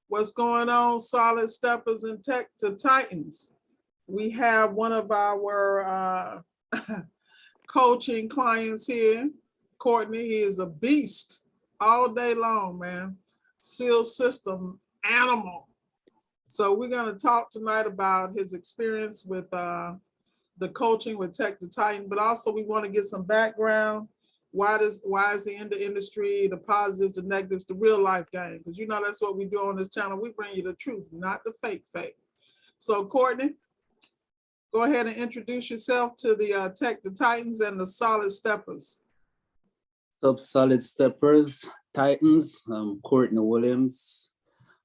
What's going on, solid steppers and tech to titans? We have one of our coaching clients here, Courtney. He is a beast all day long, man. SEAL system animal. So we're going to talk tonight about his experience with the coaching with Tech to Titan, but also we want to get some background. Why is he in the industry, the positives, the negatives, the real life game? Because you know that's what we do on this channel. We bring you the truth, not the fake. So Courtney, go ahead and introduce yourself to the Tech to Titans and the Solid Steppers. Sub Solid Steppers, Titans. Courtney Williams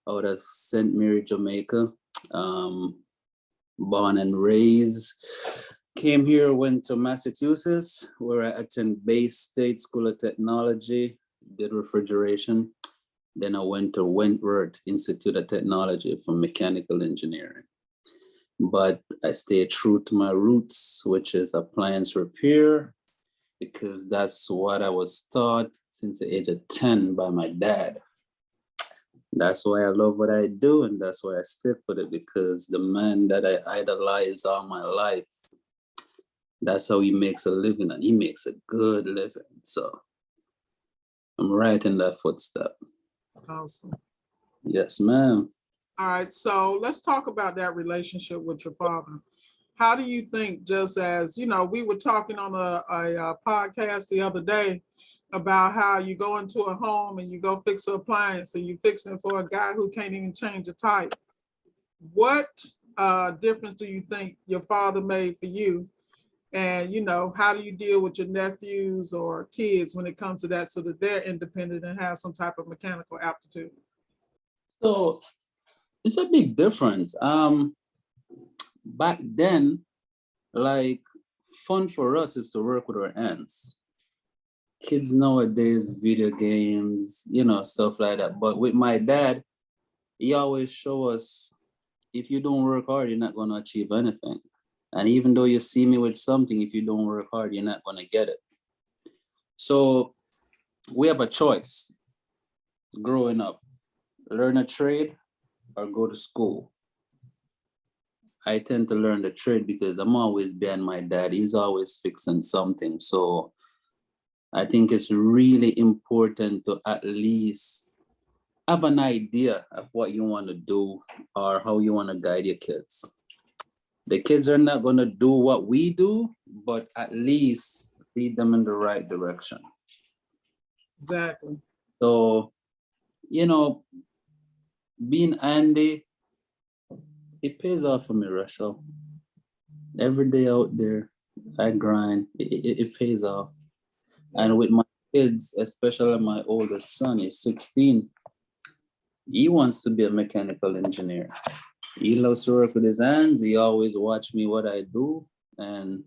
out of St. Mary, Jamaica. Born and raised. Came here, went to Massachusetts, where I attended Bay State School of Technology, did refrigeration. Then I went to Wentworth Institute of Technology for mechanical engineering. But I stayed true to my roots, which is appliance repair, because that's what I was taught since the age of 10 by my dad. That's why I love what I do, and that's why I stick with it, because the man that I idolize all my life, that's how he makes a living, and he makes a good living. So I'm right in that footstep. Awesome. Yes, ma'am. All right, so let's talk about that relationship with your father. How do you think, just as, you know, we were talking on a podcast the other day about how you go into a home and you go fix an appliance and you fix it for a guy who can't even change a tire. What difference do you think your father made for you? And, you know, how do you deal with your nephews or kids when it comes to that so that they're independent and have some type of mechanical aptitude? So it's a big difference. Back then, like, fun for us is to work with our hands. Kids nowadays, video games, you know, stuff like that. But with my dad, he always show us, if you don't work hard, you're not going to achieve anything. And even though you see me with something, if you don't work hard, you're not going to get it. So we have a choice growing up: learn a trade or go to school. I tend to learn the trade because I'm always behind my dad. He's always fixing something. So I think it's really important to at least have an idea of what you want to do or how you want to guide your kids. The kids are not going to do what we do, but at least lead them in the right direction. Exactly. So, you know, being Andy, it pays off for me, Rachel. Every day out there, I grind. It pays off. And with my kids, especially my oldest son, he's 16. He wants to be a mechanical engineer. He loves to work with his hands. He always watch me what I do. And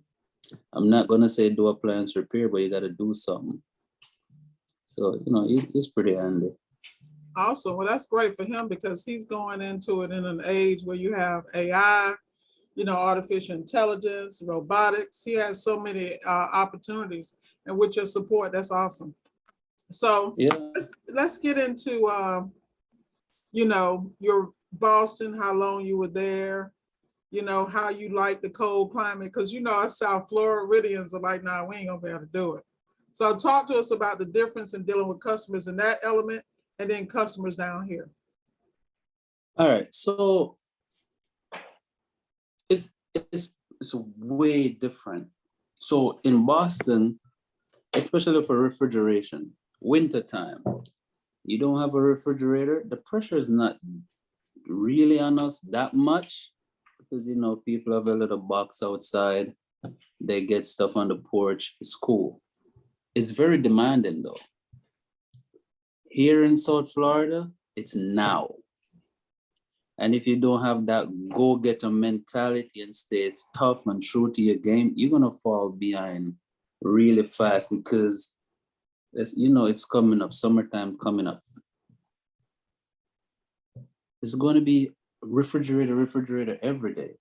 I'm not going to say do appliance repair, but you got to do something. So, you know, he's pretty handy. Awesome. Well, that's great for him because he's going into it in an age where you have AI, you know, artificial intelligence, robotics. He has so many opportunities, and with your support, that's awesome. So yeah, let's get into, you know, your Boston, how long you were there, you know, how you like the cold climate, because, you know, us South Floridians are like, nah, we ain't gonna be able to do it. So talk to us about the difference in dealing with customers in that element and then customers down here. All right. So it's way different. So in Boston, especially for refrigeration, wintertime, you don't have a refrigerator, the pressure is not really on us that much because, you know, people have a little box outside, they get stuff on the porch, it's cool. It's very demanding though. Here in South Florida, it's now. And if you don't have that go-getter mentality and stay tough and true to your game, you're gonna fall behind really fast because, you know, it's coming up, summertime coming up. It's going to be refrigerator every day.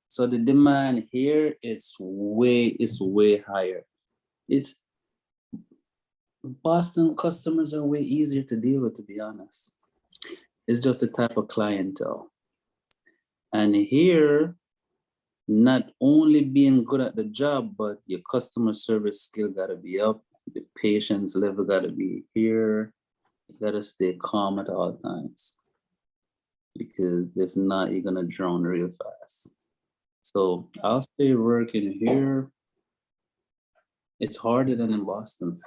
So the demand here, it's way higher. It's Boston customers are way easier to deal with, to be honest. It's just the type of clientele. And here, not only being good at the job, but your customer service skill gotta be up, the patience level gotta be here. You gotta stay calm at all times. Because if not, you're gonna drown real fast. So I'll stay working here. It's harder than in Boston.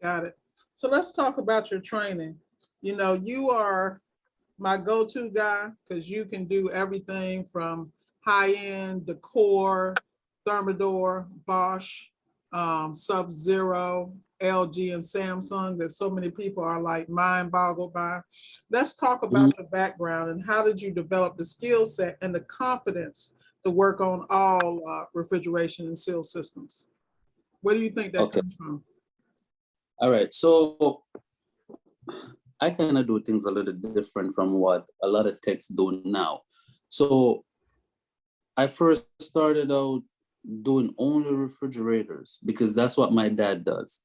Got it. So let's talk about your training. You know, you are my go-to guy because you can do everything from high-end decor, Thermador, Bosch, Sub-Zero, LG, and Samsung that so many people are like mind boggled by. Let's talk about your background and how did you develop the skill set and the confidence to work on all refrigeration and seal systems? Where do you think that comes from? All right, so I kind of do things a little different from what a lot of techs do now. So I first started out doing only refrigerators because that's what my dad does.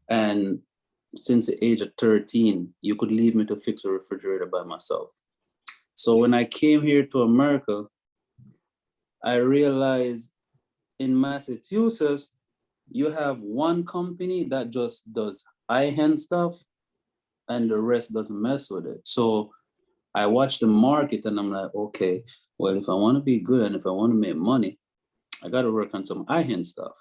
And since the age of 13, you could leave me to fix a refrigerator by myself. So when I came here to America, I realized in Massachusetts, you have one company that just does high-end stuff and the rest doesn't mess with it. So I watch the market and I'm like, okay, well, if I want to be good and if I want to make money, I got to work on some high-end stuff.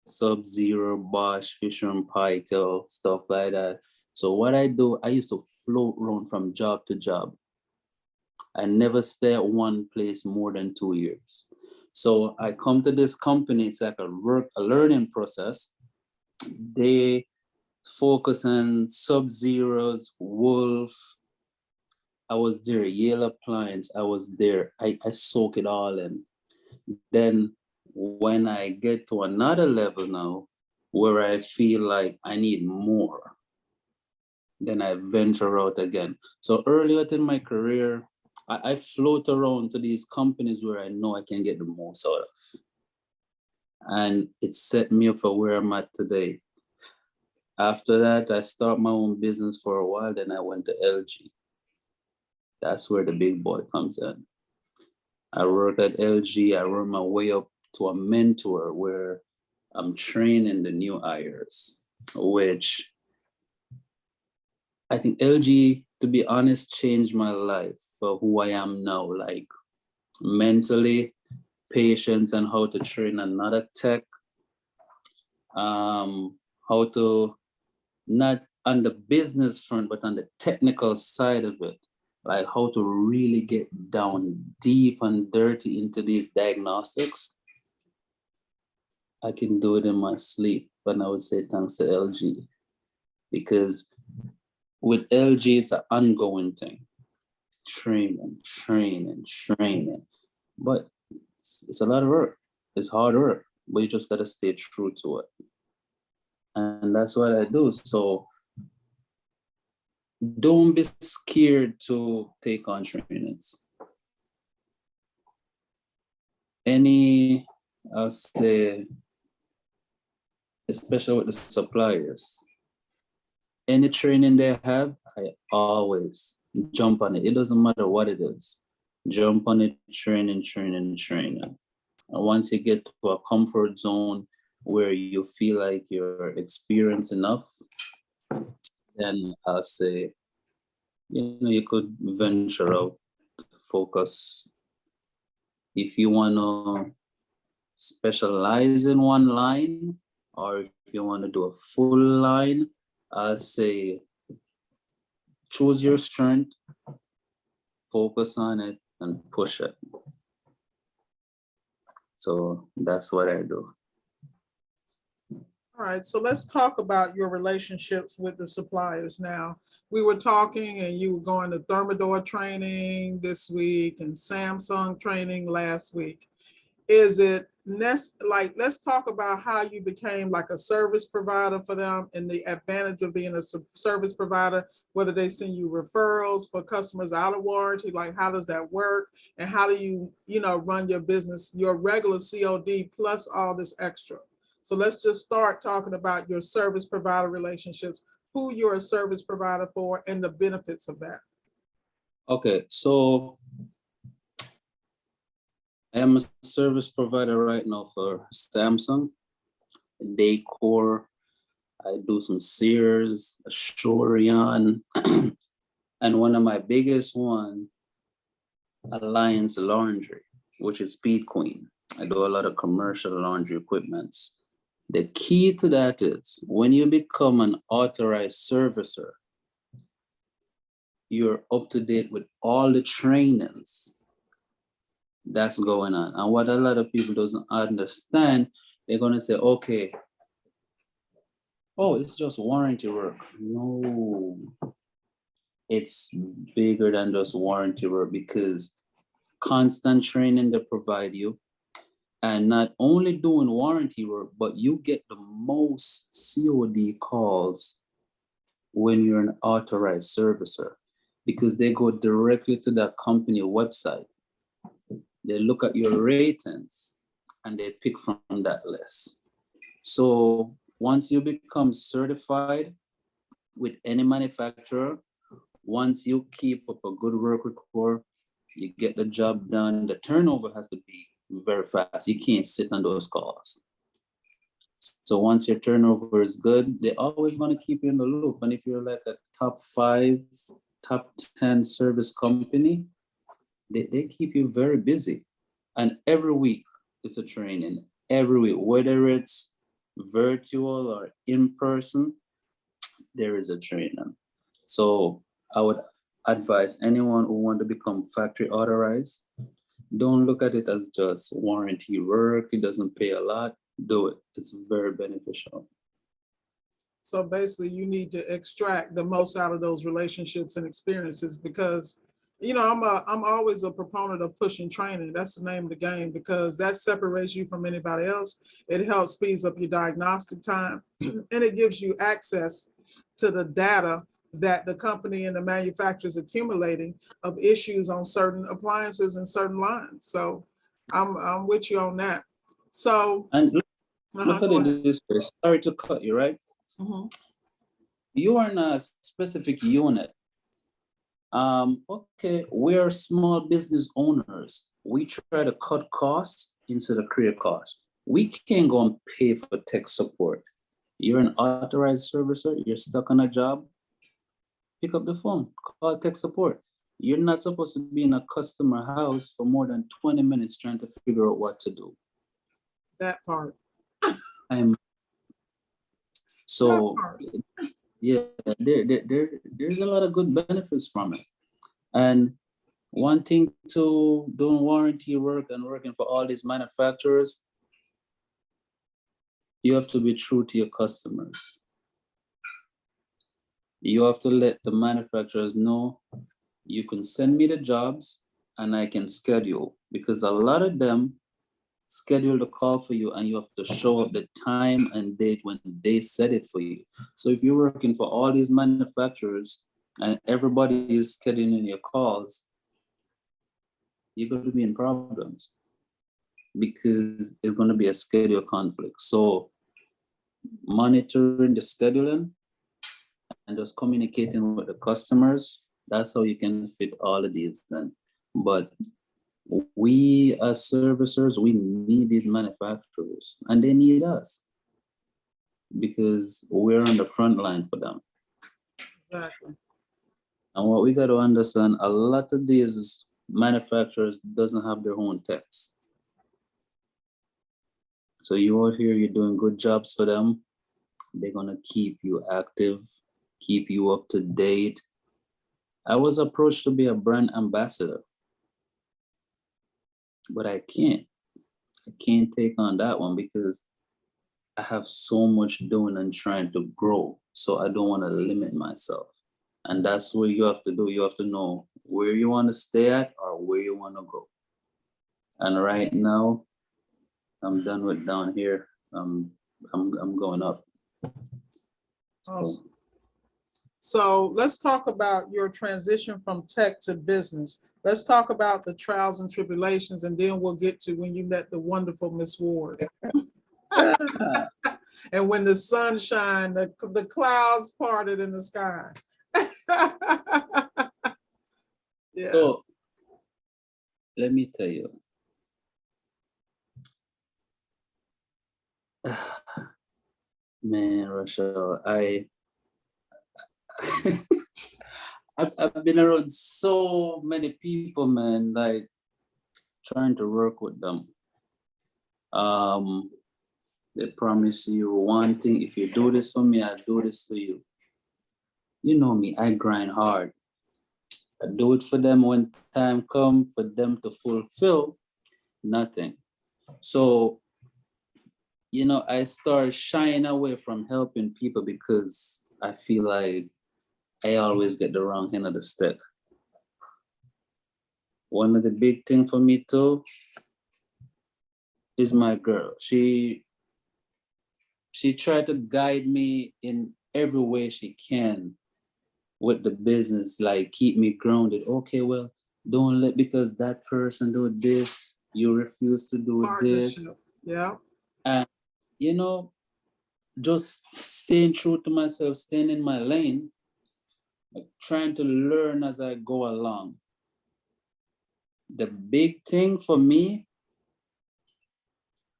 Sub-Zero, Bosch, Fisher and Paykel, stuff like that. So what I do, I used to float around from job to job. I never stay at one place more than 2 years. So I come to this company, it's like a learning process. They focus on Sub-Zeros, Wolf. I was there, Yale Appliance, I was there. I soak it all in. Then when I get to another level now, where I feel like I need more, then I venture out again. So earlier in my career, I float around to these companies where I know I can get the most out of. And it set me up for where I'm at today. After that, I start my own business for a while, then I went to LG. That's where the big boy comes in. I work at LG, I work my way up to a mentor where I'm training the new hires, which I think LG, to be honest, changed my life for who I am now, like mentally, patience, and how to train another tech, how to, not on the business front, but on the technical side of it, like how to really get down deep and dirty into these diagnostics. I can do it in my sleep, but I would say thanks to LG, because with LG, it's an ongoing thing. Training, but it's a lot of work. It's hard work, but you just gotta stay true to it. And that's what I do. So don't be scared to take on trainings. I'll say, especially with the suppliers, any training they have, I always jump on it. It doesn't matter what it is. Jump on it, training. And once you get to a comfort zone where you feel like you're experienced enough, then I'll say, you could venture out, focus. If you want to specialize in one line, or if you want to do a full line, I'll say choose your strength, focus on it, and push it. So that's what I do. All right, so let's talk about your relationships with the suppliers now. We were talking and you were going to Thermador training this week and Samsung training last week. Is it let's talk about how you became like a service provider for them and the advantage of being a service provider, whether they send you referrals for customers out of warranty, like how does that work? And how do you, run your business, your regular COD plus all this extra? So let's just start talking about your service provider relationships. who you're a service provider for and the benefits of that. Okay, so I am a service provider right now for Samsung, Decor. I do some Sears, Shorian, and one of my biggest one, Alliance Laundry, which is Speed Queen. I do a lot of commercial laundry equipments. The key to that is when you become an authorized servicer, you're up to date with all the trainings that's going on. And what a lot of people doesn't understand, they're gonna say, okay, oh, it's just warranty work. No, it's bigger than just warranty work because constant training they provide you, and not only doing warranty work, but you get the most COD calls when you're an authorized servicer because they go directly to that company website. They look at your ratings and they pick from that list. So once you become certified with any manufacturer, once you keep up a good work record, you get the job done, the turnover has to be very fast. You can't sit on those calls. So once your turnover is good, they always want to keep you in the loop. And if you're like a top 5, top 10 service company, they keep you very busy. And every week it's a training. Every week, whether it's virtual or in person, there is a training. So I would advise anyone who want to become factory authorized, don't look at it as just warranty work. It doesn't pay a lot. Do it. It's very beneficial. So basically you need to extract the most out of those relationships and experiences because, you know, I'm always a proponent of pushing training. That's the name of the game because that separates you from anybody else. It helps speeds up your diagnostic time and it gives you access to the data that the company and the manufacturer is accumulating of issues on certain appliances and certain lines. So I'm with you on that. So And look at go it ahead. this way. Sorry to cut you, right? Mhm. You are in a specific unit. Okay, we're small business owners. We try to cut costs instead of create costs. We can't go and pay for tech support. You're an authorized servicer, you're stuck on a job, pick up the phone, call tech support. You're not supposed to be in a customer house for more than 20 minutes trying to figure out what to do. That part. I'm That so part. yeah, there's a lot of good benefits from it. And one thing to doing warranty work and working for all these manufacturers, you have to be true to your customers. You have to let the manufacturers know you can send me the jobs and I can schedule because a lot of them schedule the call for you and you have to show up the time and date when they set it for you. So if you're working for all these manufacturers and everybody is scheduling your calls, you're going to be in problems because it's going to be a schedule conflict. So monitoring the scheduling and just communicating with the customers, that's how you can fit all of these then. But we as servicers, we need these manufacturers and they need us because we're on the front line for them. Exactly. And what we got to understand, a lot of these manufacturers doesn't have their own techs. So you out here, you're doing good jobs for them. They're gonna keep you active, keep you up to date. I was approached to be a brand ambassador, but I can't. I can't take on that one because I have so much doing and trying to grow. So I don't want to limit myself. And that's what you have to do. You have to know where you want to stay at or where you want to go. And right now, I'm done with down here. I'm going up. Awesome. So let's talk about your transition from tech to business. Let's talk about the trials and tribulations, and then we'll get to when you met the wonderful Miss Ward. And when the sun shine, the clouds parted in the sky. Yeah. So let me tell you. Man, Rochelle, I've been around so many people, man, like trying to work with them. They promise you one thing: if you do this for me, I'll do this for you. You know me, I grind hard. I do it for them when time comes for them to fulfill, nothing. So, I start shying away from helping people because I feel like I always get the wrong end of the stick. One of the big thing for me too is my girl. She tried to guide me in every way she can with the business, like keep me grounded. Okay, well, don't let because that person do this, you refuse to do this. Partnership. Yeah. And just staying true to myself, staying in my lane, like trying to learn as I go along. The big thing for me,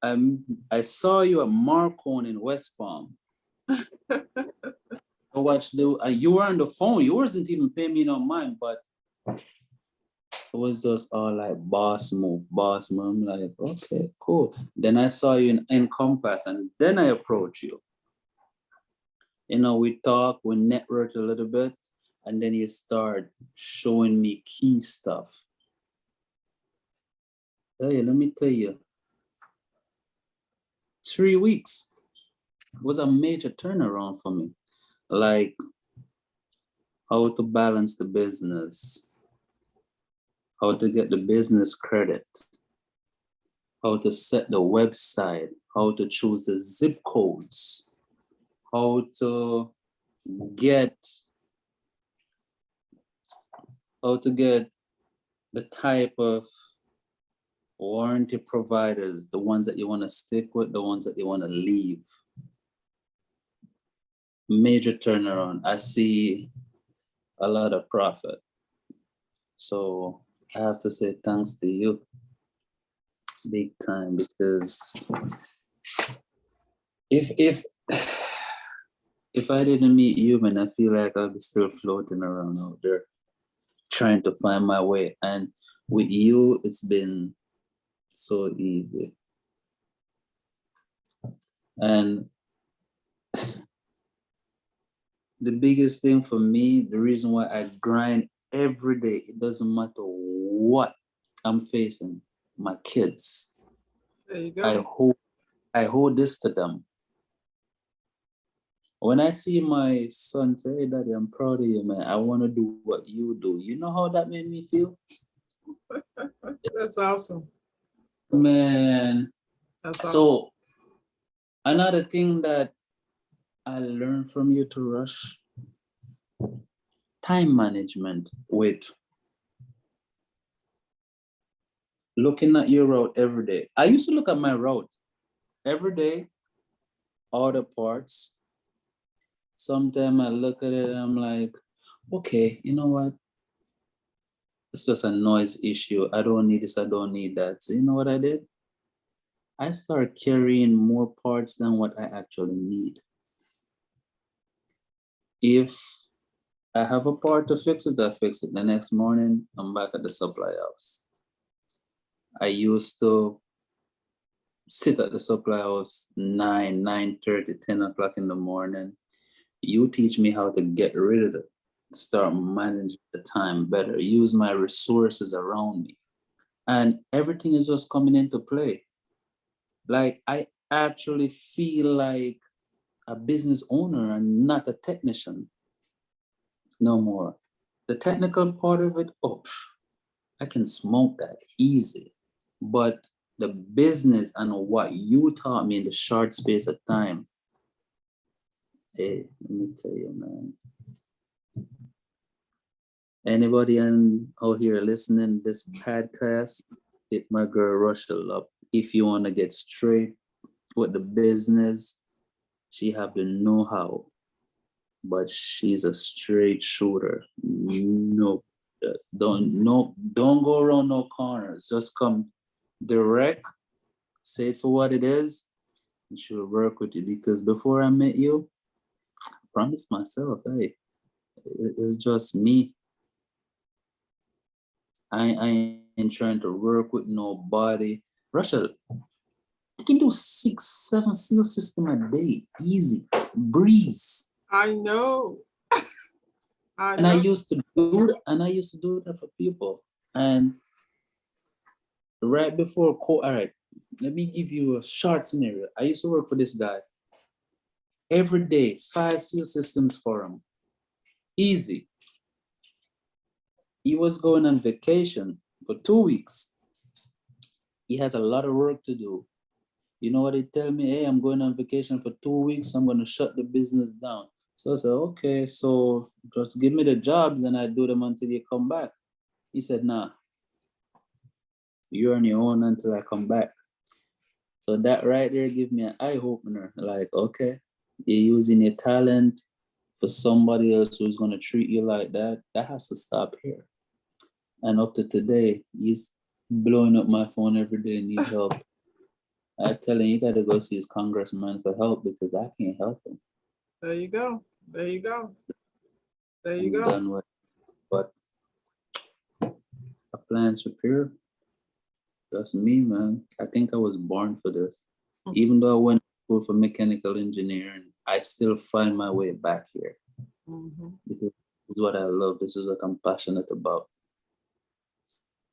I saw you at Marcone in West Palm. I watched you were on the phone. You wasn't even paying me no mind, but it was just all like boss move. I'm like, okay, cool. Then I saw you in Compass, and then I approached you. We talk, we networked a little bit, and then you start showing me key stuff. Hey, let me tell you, 3 weeks was a major turnaround for me. Like how to balance the business, how to get the business credit, how to set the website, how to choose the zip codes, how to get the type of warranty providers, the ones that you want to stick with, the ones that you want to leave. Major turnaround. I see a lot of profit. So I have to say thanks to you big time, because if I didn't meet you, man, I feel like I'll be still floating around out there trying to find my way. And with you, it's been so easy. And the biggest thing for me, the reason why I grind every day, it doesn't matter what I'm facing, my kids. There you go. I hold this to them. When I see my son say, hey, Daddy, I'm proud of you, man. I want to do what you do. You know how that made me feel? That's awesome. Man. That's awesome. So another thing that I learned from you, to Rush, time management with looking at your route every day. I used to look at my route every day, all the parts. Sometimes I look at it and I'm like, okay, you know what? It's just a noise issue. I don't need this, I don't need that. So you know what I did? I started carrying more parts than what I actually need. If I have a part to fix it, I fix it. The next morning, I'm back at the supply house. I used to sit at the supply house 9:30, 10 o'clock in the morning. You teach me how to get rid of it, start managing the time better, use my resources around me. And everything is just coming into play. Like, I actually feel like a business owner and not a technician no more. The technical part of it, I can smoke that easy. But the business and what you taught me in the short space of time, hey, let me tell you, man. Anybody out here listening to this podcast, hit my girl Rushel up if you want to get straight with the business, She have the know-how, but she's a straight shooter. No, don't go around no corners. Just come direct, say it for what it is, and she'll work with you. Because before I met you, I promised myself, hey, it's just me. I ain't trying to work with nobody. Russia, I can do 6, 7 seal system a day, easy, breeze. I know. I And I know. used to do that for people. And right before, all right, let me give you a short scenario. I used to work for this guy every day, 5 seal systems for him, easy. He was going on vacation for 2 weeks. He has a lot of work to do. You know what he tell me? Hey, I'm going on vacation for 2 weeks. I'm going to shut the business down. So I said, okay, so just give me the jobs and I do them until you come back. He said, nah, you're on your own until I come back. So that right there give me an eye opener. Like, okay, you're using your talent for somebody else who's going to treat you like that. That has to stop here. And up to today, he's blowing up my phone every day and need help. I tell him, you got to go see his congressman for help because I can't help him. There you go. There you go. There you I'm go. done with it. But appliance repair, that's me, man. I think I was born for this. Even though I went to school for mechanical engineering, I still find my way back here. Because this is what I love. This is what I'm passionate about.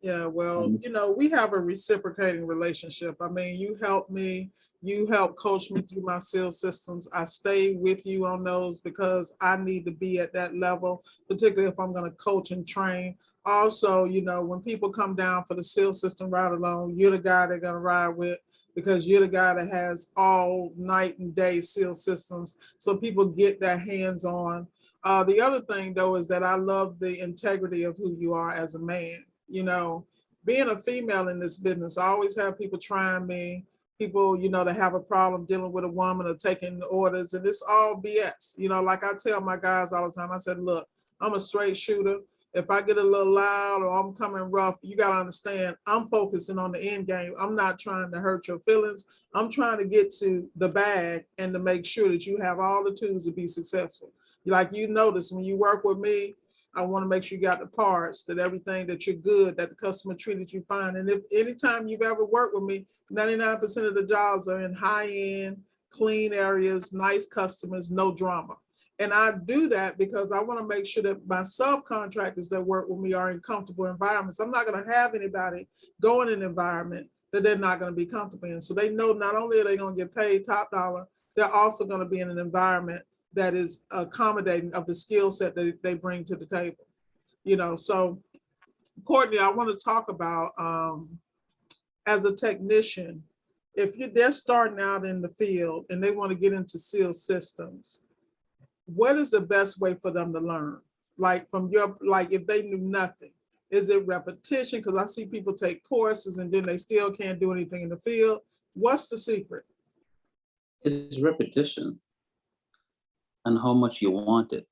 Yeah, well, And you know, we have a reciprocating relationship. I mean, you help me, you help coach me through my sales systems. I stay with you on those because I need to be at that level, particularly if I'm going to coach and train. Also, you know, when people come down for the sales system ride along, you're the guy they're going to ride with because you're the guy that has all night and day sales systems. So people get their hands on. The other thing, though, is that I love the integrity of who you are as a man. You know, being a female in this business, I always have people trying me, people, you know, that have a problem dealing with a woman or taking orders, and it's all BS. You know, like I tell my guys all the time, I said, look, I'm a straight shooter. If I get a little loud or I'm coming rough, you got to understand, I'm focusing on the end game. I'm not trying to hurt your feelings. I'm trying to get to the bag and to make sure that you have all the tools to be successful. Like you notice when you work with me, I want to make sure you got the parts, that everything that you're good, that the customer treated you fine. And if anytime you've ever worked with me, 99% of the jobs are in high-end, clean areas, nice customers, no drama. And I do that because I want to make sure that my subcontractors that work with me are in comfortable environments. I'm not going to have anybody go in an environment that they're not going to be comfortable in. So they know not only are they going to get paid top dollar, they're also going to be in an environment that is accommodating of the skill set that they bring to the table. You know, so Courtney, I want to talk about as a technician, if they're starting out in the field and they want to get into seal systems, what is the best way for them to learn? Like from your, like if they knew nothing, is it repetition? Because I see people take courses and then they still can't do anything in the field. What's the secret? it's repetition and how much you want it.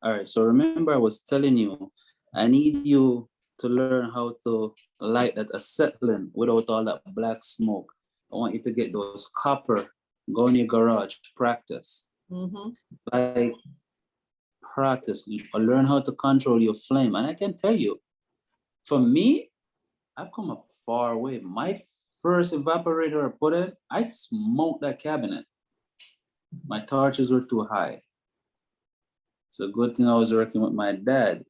All right, so remember I was telling you, I need you to learn how to light that acetylene without all that black smoke. I want you to get those copper, go in your garage, practice. Like practice, learn how to control your flame. And I can tell you, for me, I've come a far way. My first evaporator I put in, I smoked that cabinet. My torches were too high. It's a good thing I was working with my dad.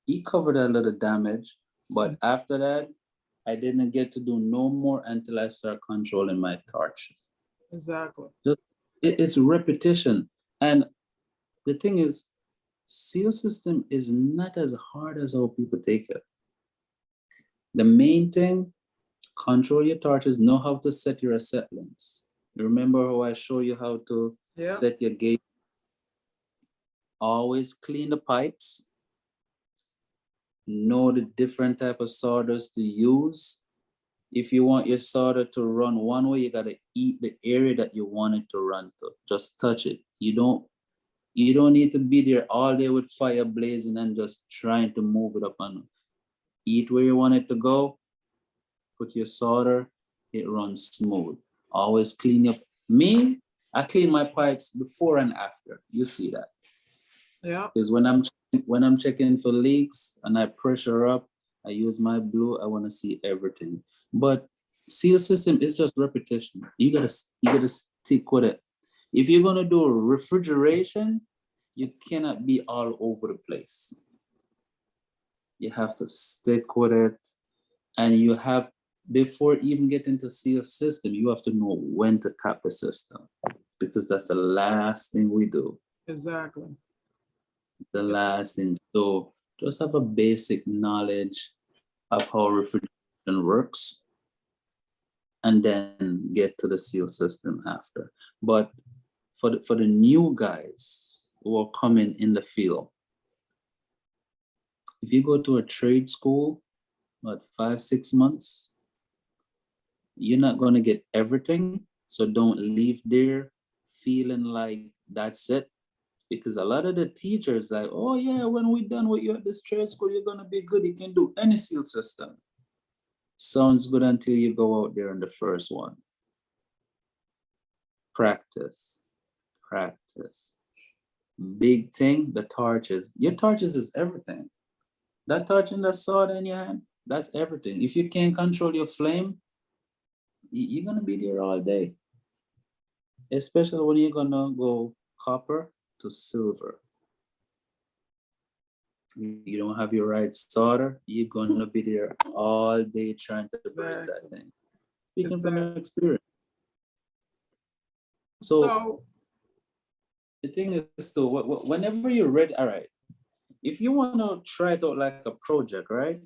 He covered a little damage, but after that, I didn't get to do no more until I start controlling my torches. Exactly. It's repetition. And the thing is, seal system is not as hard as how people take it. The main thing, control your torches, know how to set your acetylenes. Remember how I show you how to set your gauge? Always clean the pipes. Know the different type of solders to use. If you want your solder to run one way, you gotta eat the area that you want it to run to. Just touch it. You don't need to be there all day with fire blazing and just trying to move it up and eat where you want it to go. Put your solder, it runs smooth. Always clean up. Me, I clean my pipes before and after. You see that? Yeah. Because when I'm checking for leaks and I pressure up, I use my blue. I want to see everything. But seal system is just repetition. You gotta stick with it. If you're gonna do refrigeration, you cannot be all over the place. You have to stick with it, and you have, before even getting to seal system, you have to know when to tap the system, because that's the last thing we do. Exactly. The last thing. So just have a basic knowledge of how refrigeration works, and then get to the seal system after. But for the new guys who are coming in the field, if you go to a trade school, about 5-6 months, you're not going to get everything. So don't leave there feeling like that's it. Because a lot of the teachers like, oh yeah, when we're done with you at this trade school, you're going to be good. You can do any seal system. Sounds good until you go out there in the first one. Practice. Big thing, the torches. Your torches is everything. That torch and that sword in your hand, that's everything. If you can't control your flame, you're gonna be there all day. Especially when you're gonna go copper to silver. You don't have your right solder, you're gonna be there all day trying to braze that thing. Speaking from experience. So the thing is to, whenever you're ready, all right, if you want to try it out like a project, right?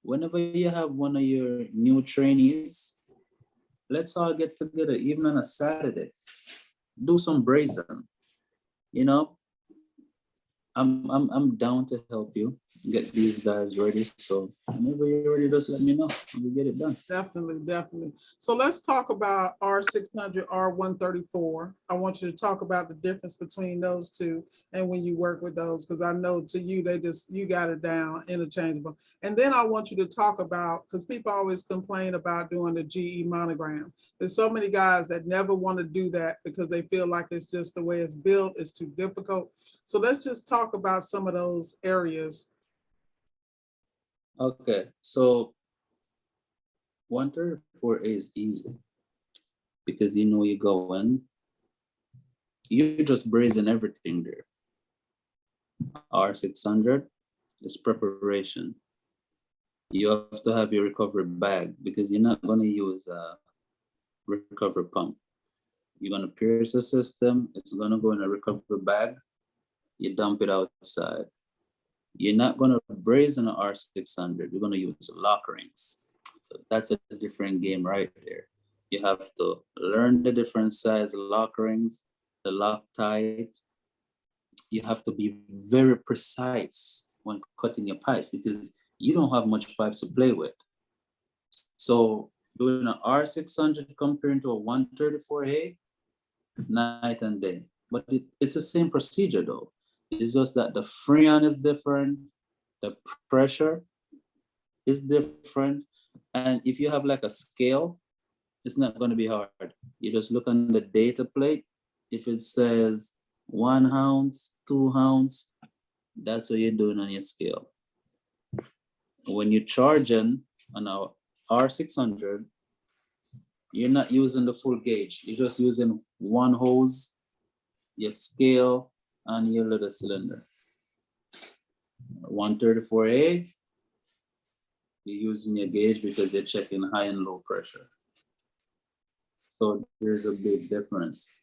Whenever you have one of your new trainees, let's all get together, even on a Saturday, do some brazing. You know, I'm down to help you get these guys ready. So whenever you're ready, just let me know. We'll get it done. Definitely. So let's talk about R600, R134. I want you to talk about the difference between those two and when you work with those, because I know to you, you got it down, interchangeable. And then I want you to talk about, because people always complain about doing the GE monogram. There's so many guys that never want to do that because they feel like it's just the way it's built, it's too difficult. So let's just talk about some of those areas. Okay, so 134A is easy because you know you go in, you're just brazing everything there. R600 is preparation. You have to have your recovery bag because you're not going to use a recovery pump. You're going to pierce the system, it's going to go in a recovery bag, you dump it outside. You're not going to braze in an R600, you're going to use lock rings. So that's a different game right there. You have to learn the different size lock rings, the Loctite. You have to be very precise when cutting your pipes because you don't have much pipes to play with. So doing an R600 compared to a 134A, night and day. But it's the same procedure though. It's just that the freon is different, the pressure is different. And if you have like a scale, it's not going to be hard. You just look on the data plate. If it says 1 ounce, 2 ounce, that's what you're doing on your scale. When you're charging on our R600, you're not using the full gauge. You're just using one hose, your scale, and your little cylinder. 134A, you're using your gauge because you're checking high and low pressure. So there's a big difference.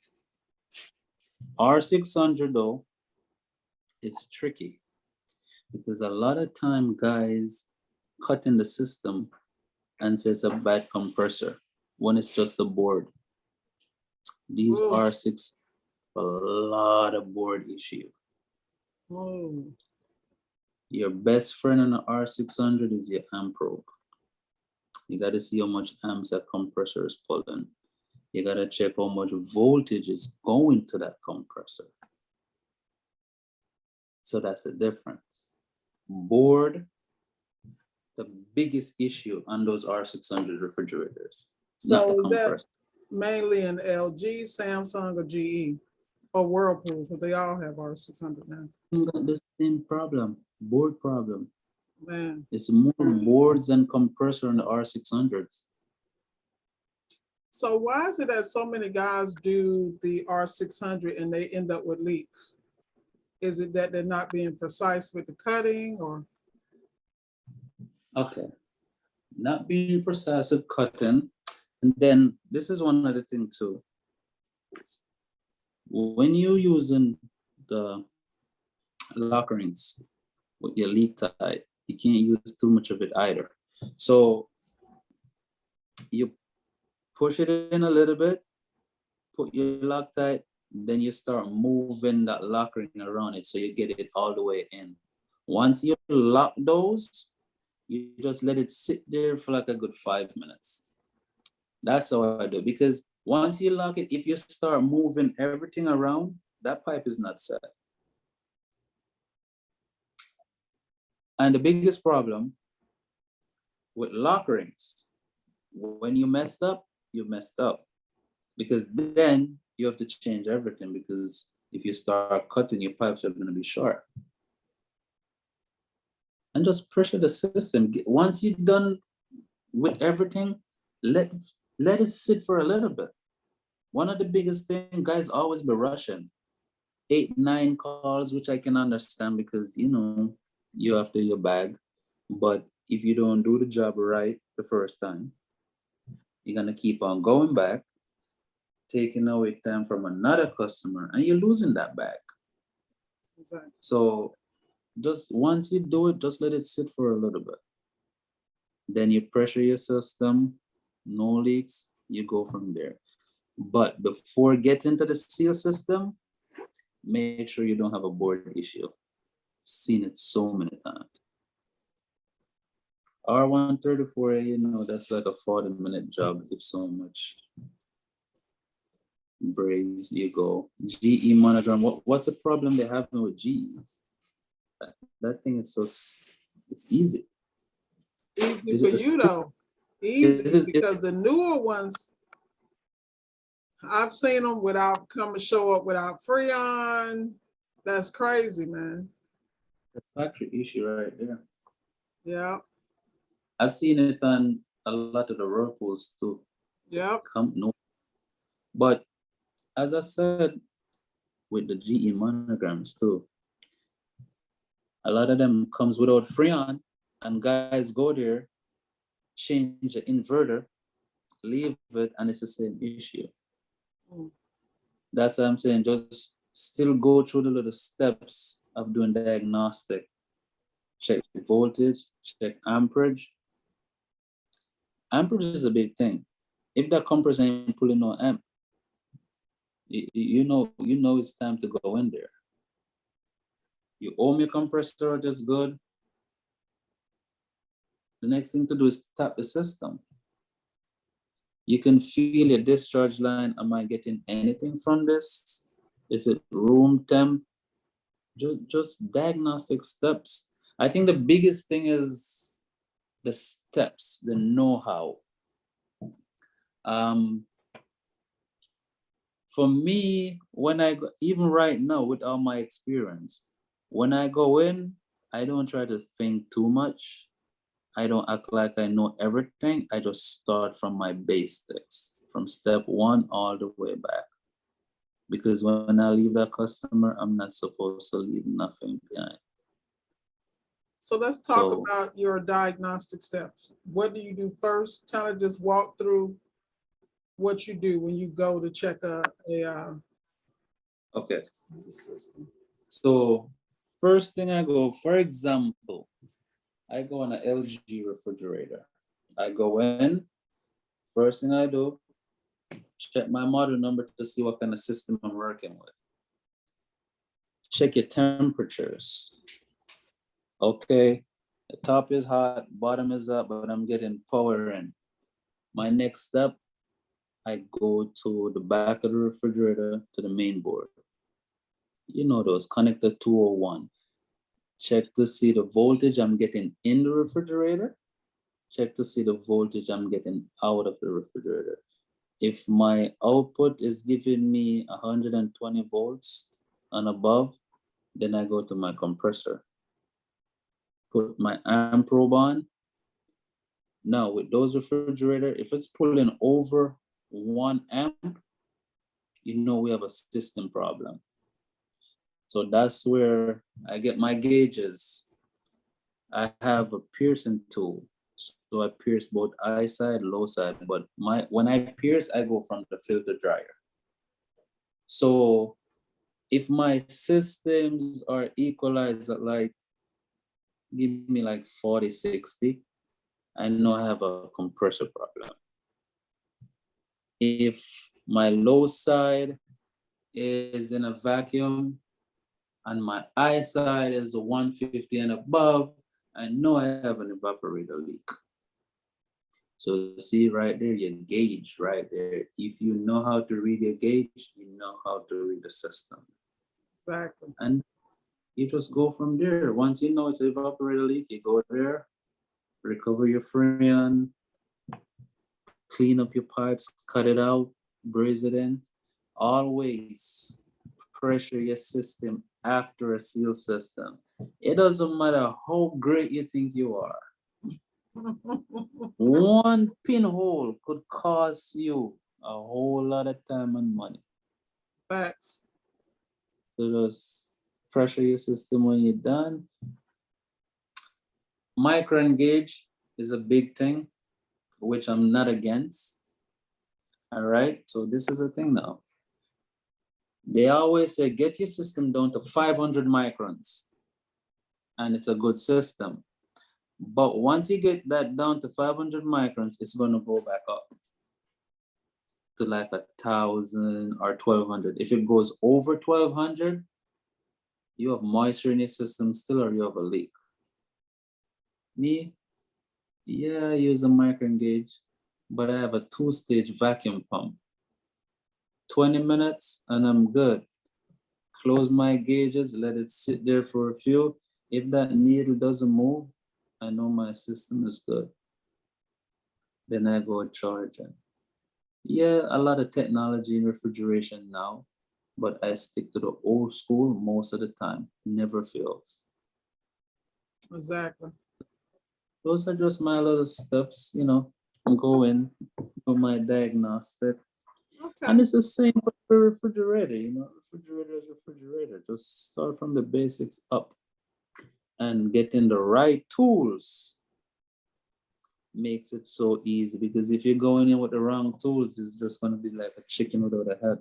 R600 though, it's tricky because a lot of time guys cut in the system and say it's a bad compressor when it's just a board. These R6, a lot of board issue. Your best friend on the R600 is your amp probe. You got to see how much amps that compressor is pulling. You got to check how much voltage is going to that compressor. So that's the difference. Board, the biggest issue on those R600 refrigerators, not the So is that compressor. mainly in LG, Samsung, or GE, or Whirlpool? Because they all have R600 now. You got the same problem, board problem. Man, It's more boards and compressor in the R600s. so why is it that so many guys do the R600 and they end up with leaks? Is it that they're not being precise with the cutting, or? Okay, not being precise with cutting. And then this is one other thing too. When you're using the lock rings with your leak tight, you can't use too much of it either. So you push it in a little bit, put your Loctite, then you start moving that lock ring around it so you get it all the way in. Once you lock those, you just let it sit there for like a good 5 minutes. That's how I do, because once you lock it, if you start moving everything around, that pipe is not set. And the biggest problem with lock rings, when you messed up, you messed up. Because then you have to change everything, because if you start cutting, your pipes are going to be short. And just pressure the system. Once you're done with everything, let it sit for a little bit. One of the biggest things, guys always be rushing. 8, 9 calls, which I can understand because, you know, you're after your bag. But if you don't do the job right the first time, you're going to keep on going back, taking away time from another customer, and you're losing that bag. Exactly. So just once you do it, just let it sit for a little bit. Then you pressure your system, no leaks, you go from there. But before getting to the seal system, make sure you don't have a board issue. Seen it so many times. R134, you know, that's like a 40-minute job if so much braze you go. GE monogram, what's the problem they're having with GEs? That thing is so, it's easy. Easy for you though. Easy because the newer ones, I've seen them without show up without Freon. That's crazy, man. The factory issue right there. Yeah. I've seen it on a lot of the Whirlpools too. Yep. But as I said, with the GE monograms too, a lot of them comes without Freon, and guys go there, change the inverter, leave it, and it's the same issue. That's what I'm saying. Just still go through the little steps of doing diagnostic. Check voltage, check amperage. Amperage is a big thing. If that compressor ain't pulling no amp, you know it's time to go in there. You ohm your compressor just good. The next thing to do is tap the system. You can feel your discharge line. Am I getting anything from this? Is it room temp? Just diagnostic steps. I think the biggest thing is the steps, the know-how. For me, when even right now with all my experience, when I go in, I don't try to think too much. I don't act like I know everything. I just start from my basics, from step 1 all the way back. Because when I leave that customer, I'm not supposed to leave nothing behind. So let's talk about your diagnostic steps. What do you do first? Kind of just walk through what you do when you go to check okay system. So first thing I go, for example, I go on an LG refrigerator. I go in, first thing I do, check my model number to see what kind of system I'm working with. Check your temperatures. Okay, The top is hot, bottom is up, but I'm getting power in. My next step, I go to the back of the refrigerator to the main board. You know those, connector 201. Check to see the voltage I'm getting in the refrigerator. Check to see the voltage I'm getting out of the refrigerator. If my output is giving me 120 volts and above, then I go to my compressor. Put my amp probe on. Now with those refrigerators, if it's pulling over 1 amp, you know we have a system problem. So that's where I get my gauges. I have a piercing tool. So I pierce both high side, low side, but when I pierce, I go from the filter dryer. So if my systems are equalized at like, give me like 40, 60, I know I have a compressor problem. If my low side is in a vacuum and my high side is a 150 and above, I know I have an evaporator leak. So see right there, your gauge right there. If you know how to read your gauge, you know how to read the system. Exactly. And you just go from there. Once you know it's an evaporator leak, you go there, recover your freon, clean up your pipes, cut it out, braze it in. Always pressure your system after a seal system. It doesn't matter how great you think you are. One pinhole could cost you a whole lot of time and money. Facts. So just pressure your system when you're done. Micron gauge is a big thing, which I'm not against. All right, so this is a thing now. They always say, get your system down to 500 microns, and it's a good system. But once you get that down to 500 microns, it's gonna go back up to like 1,000 or 1,200. If it goes over 1,200, you have moisture in your system still, or you have a leak. Me, yeah, I use a micron gauge, but I have a 2-stage vacuum pump. 20 minutes and I'm good. Close my gauges, let it sit there for a few. If that needle doesn't move, I know my system is good. Then I go charge it. Yeah, a lot of technology in refrigeration now, but I stick to the old school most of the time. Never fails. Exactly. Those are just my little steps, you know. Go in, do my diagnostic. Okay. And it's the same for the refrigerator, you know, refrigerator is refrigerator. Just start from the basics up and getting the right tools makes it so easy, because if you're going in with the wrong tools, it's just going to be like a chicken without a head.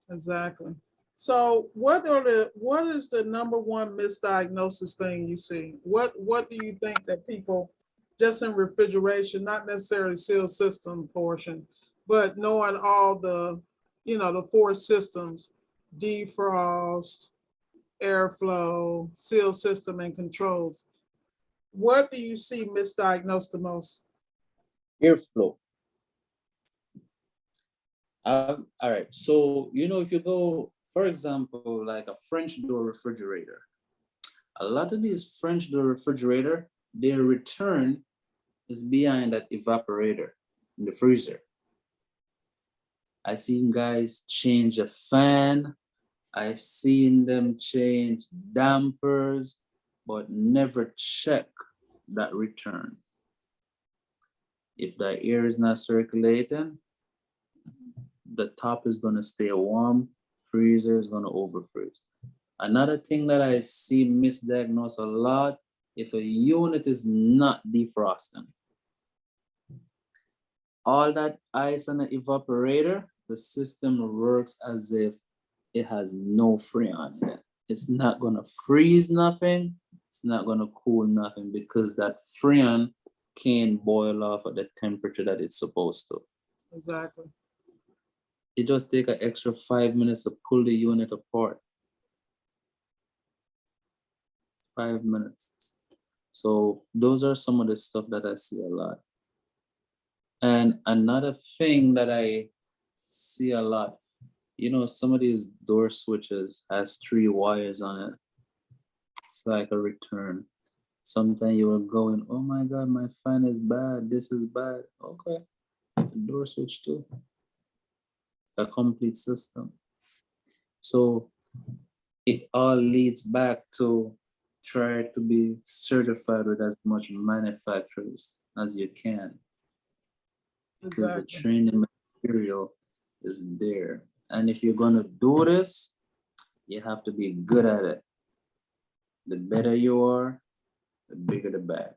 Exactly. So what is the number one misdiagnosis thing you see? What do you think that people just in refrigeration, not necessarily seal system portion, but knowing all the, the 4 systems, defrost, airflow, seal system, and controls. What do you see misdiagnosed the most? Airflow. All right. So, if you go, for example, like a French door refrigerator, a lot of these French door refrigerator, their return is behind that evaporator in the freezer. I seen guys change a fan. I seen them change dampers, but never check that return. If the air is not circulating, the top is gonna stay warm, freezer is gonna overfreeze. Another thing that I see misdiagnosed a lot, if a unit is not defrosting. All that ice on the evaporator, the system works as if it has no freon in it. It's not gonna freeze nothing. It's not gonna cool nothing, because that freon can't boil off at the temperature that it's supposed to. Exactly. It just takes an extra 5 minutes to pull the unit apart. 5 minutes. So those are some of the stuff that I see a lot. And another thing that I see a lot, you know, some of these door switches has 3 wires on it. It's like a return. Sometimes you are going, oh my God, my fan is bad. This is bad. Okay, the door switch too. It's a complete system. So it all leads back to try to be certified with as much manufacturers as you can, because the Exactly. training material is there. And if you're gonna do this, you have to be good at it. The better you are, the bigger the bag.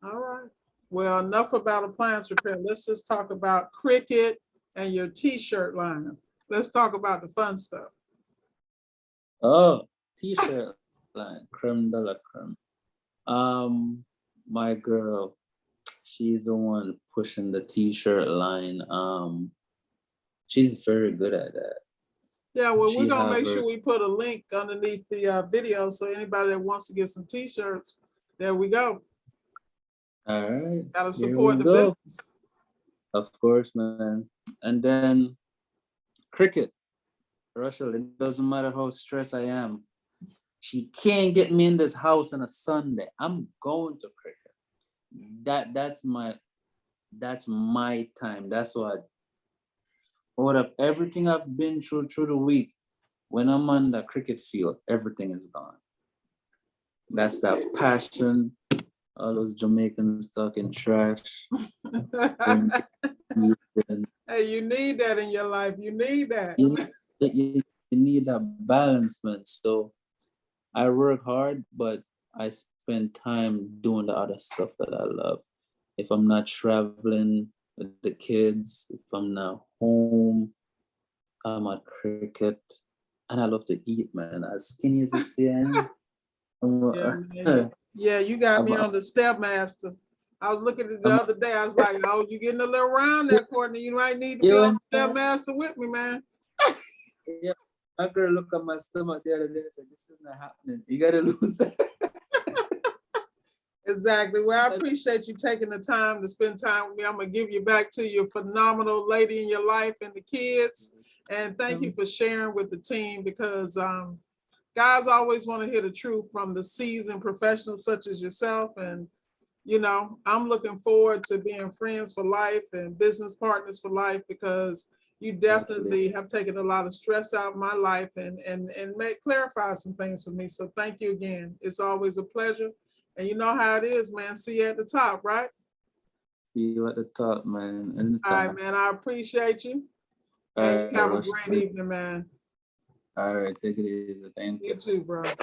All right. Well, enough about appliance repair. Let's just talk about Cricket and your T-shirt line. Let's talk about the fun stuff. Oh, T-shirt line, creme de la creme. My girl, she's the one pushing the T-shirt line. She's very good at that. Yeah, well, we're She gonna have make her. sure we put a link underneath the video, so anybody that wants to get some T-shirts, there we go. All right, Gotta here support we the go. business. Of course, man. And then Cricket, Russell. It doesn't matter how stressed I am. She can't get me in this house on a Sunday. I'm going to Cricket. That's my time. That's what out of everything I've been through the week, when I'm on the cricket field, everything is gone. That's that passion. All those Jamaicans talking trash. Hey, you need that in your life. You need that. You need that balance, man. So I work hard, but I spend time doing the other stuff that I love. If I'm not traveling with the kids, if I'm not home, I'm at cricket. And I love to eat, man. As skinny as I am. Yeah, man. Yeah, you got me on the Stepmaster. I was looking at it the other day. I was like, oh, you getting a little round there, Courtney. You might need to be on the Stepmaster with me, man. Yeah, my girl looked at my stomach the other day and said, this is not happening. You gotta lose that. Exactly. Well, I appreciate you taking the time to spend time with me. I'm gonna give you back to your phenomenal lady in your life and the kids. And thank you for sharing with the team, because guys always want to hear the truth from the seasoned professionals such as yourself. And, you know, I'm looking forward to being friends for life and business partners for life, because you definitely have taken a lot of stress out of my life and clarify some things for me. So thank you again. It's always a pleasure. And you know how it is, man. See you at the top, right? See you at the top, man. All right, man. I appreciate you. And you have a great evening, man. All right, take it easy. Thank you. You too, bro.